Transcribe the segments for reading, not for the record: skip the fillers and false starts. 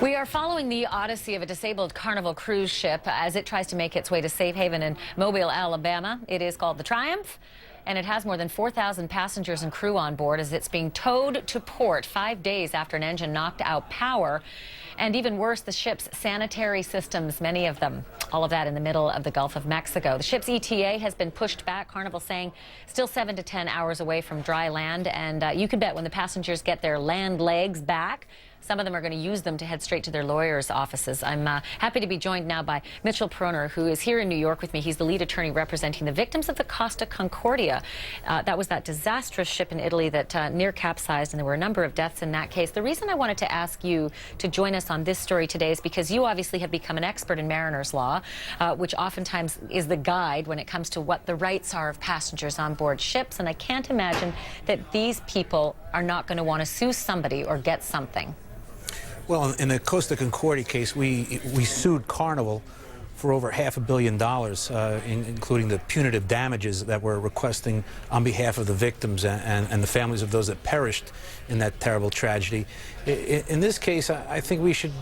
We are following the odyssey of a disabled Carnival cruise ship as it tries to make its way to safe haven in Mobile, Alabama. It is called the Triumph, and it has more than 4,000 passengers and crew on board as it's being towed to port 5 days after an engine knocked out power. And even worse, the ship's sanitary systems, many of them. All of that in the middle of the Gulf of Mexico. The ship's ETA has been pushed back, Carnival saying still 7 to 10 hours away from dry land. And you can bet when the passengers get their land legs back, some of them are going to use them to head straight to their lawyers' offices. I'm happy to be joined now by Mitchell Proner, who is here in New York with me. He's the lead attorney representing the victims of the Costa Concordia. That was that disastrous ship in Italy that near capsized, and there were a number of deaths in that case. The reason I wanted to ask you to join us on this story today is because you obviously have become an expert in mariner's law, which oftentimes is the guide when it comes to what the rights are of passengers on board ships. And I can't imagine that these people are not going to want to sue somebody or get something. Well, in the Costa Concordia case, we sued Carnival for over $500 million, including the punitive damages that we're requesting on behalf of the victims and the families of those that perished in that terrible tragedy. In this case, I think we should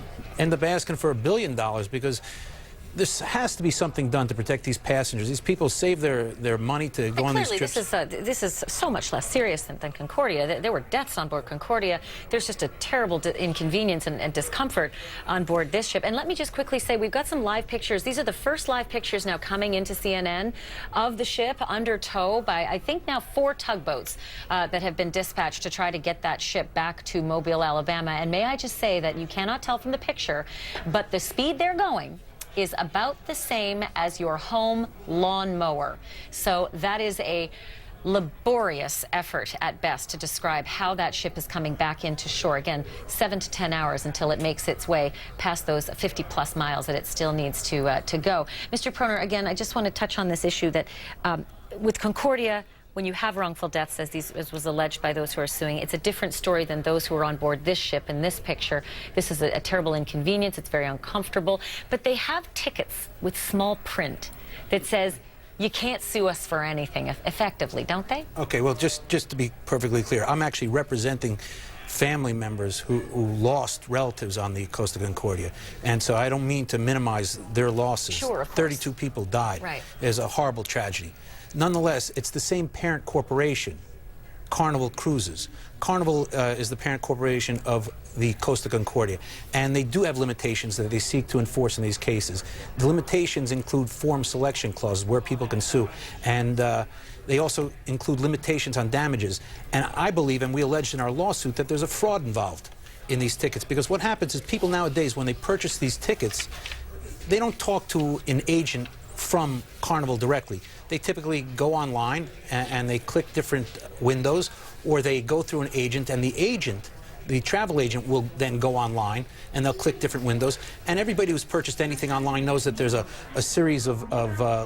end up asking for $1 billion because this has to be something done to protect these passengers. These people save their money to go on these trips. This is so much less serious than Concordia. There were deaths on board Concordia. There's just a terrible inconvenience and discomfort on board this ship. And let me just quickly say, we've got some live pictures. These are the first live pictures now coming into CNN of the ship under tow by, I think now, 4 tugboats that have been dispatched to try to get that ship back to Mobile, Alabama. And may I just say that you cannot tell from the picture, but the speed they're going is about the same as your home lawnmower. So that is a laborious effort at best to describe how that ship is coming back into shore. Again, 7 to 10 hours until it makes its way past those 50-plus miles that it still needs to go. Mr. Proner, again, I just want to touch on this issue that with Concordia, when you have wrongful deaths, as was alleged by those who are suing, it's a different story than those who are on board this ship in this picture. This is a terrible inconvenience. It's very uncomfortable. But they have tickets with small print that says, you can't sue us for anything, effectively, don't they? Okay, well, just to be perfectly clear, I'm actually representing family members who lost relatives on the Costa Concordia. And so I don't mean to minimize their losses. Sure, of course. 32 people died. Right. It's a horrible tragedy. Nonetheless, it's the same parent corporation, Carnival Cruises. Carnival is the parent corporation of the Costa Concordia, and they do have limitations that they seek to enforce in these cases. The limitations include form selection clauses where people can sue, and they also include limitations on damages. And I believe, and we alleged in our lawsuit, that there's a fraud involved in these tickets, because what happens is people nowadays, when they purchase these tickets, they don't talk to an agent from Carnival directly. They typically go online and they click different windows, or they go through an agent, and the travel agent will then go online and they'll click different windows. And everybody who's purchased anything online knows that there's a series of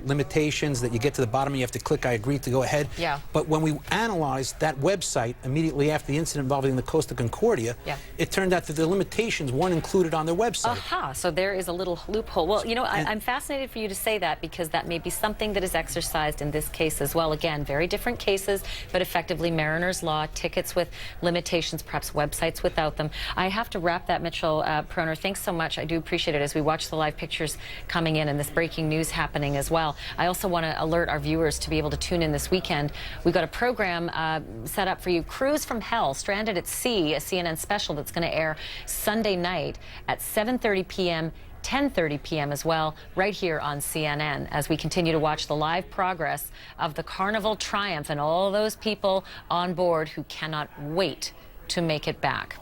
limitations that you get to the bottom and you have to click I agree to go ahead. Yeah. But when we analyzed that website immediately after the incident involving the Costa Concordia, it turned out that the limitations weren't included on their website. Aha, so there is a little loophole. Well, you know, I'm fascinated for you to say that, because that may be something that is exercised in this case as well. Again, very different cases, but effectively mariner's law, tickets with limitations, perhaps websites without them. I have to wrap that, Mitchell Proner. Thanks so much. I do appreciate it as we watch the live pictures coming in and this breaking news happening as well. I also want to alert our viewers to be able to tune in this weekend. We've got a program set up for you, Cruise from Hell, Stranded at Sea, a CNN special that's going to air Sunday night at 7:30 p.m. 10:30 p.m. as well, right here on CNN, as we continue to watch the live progress of the Carnival Triumph and all those people on board who cannot wait to make it back.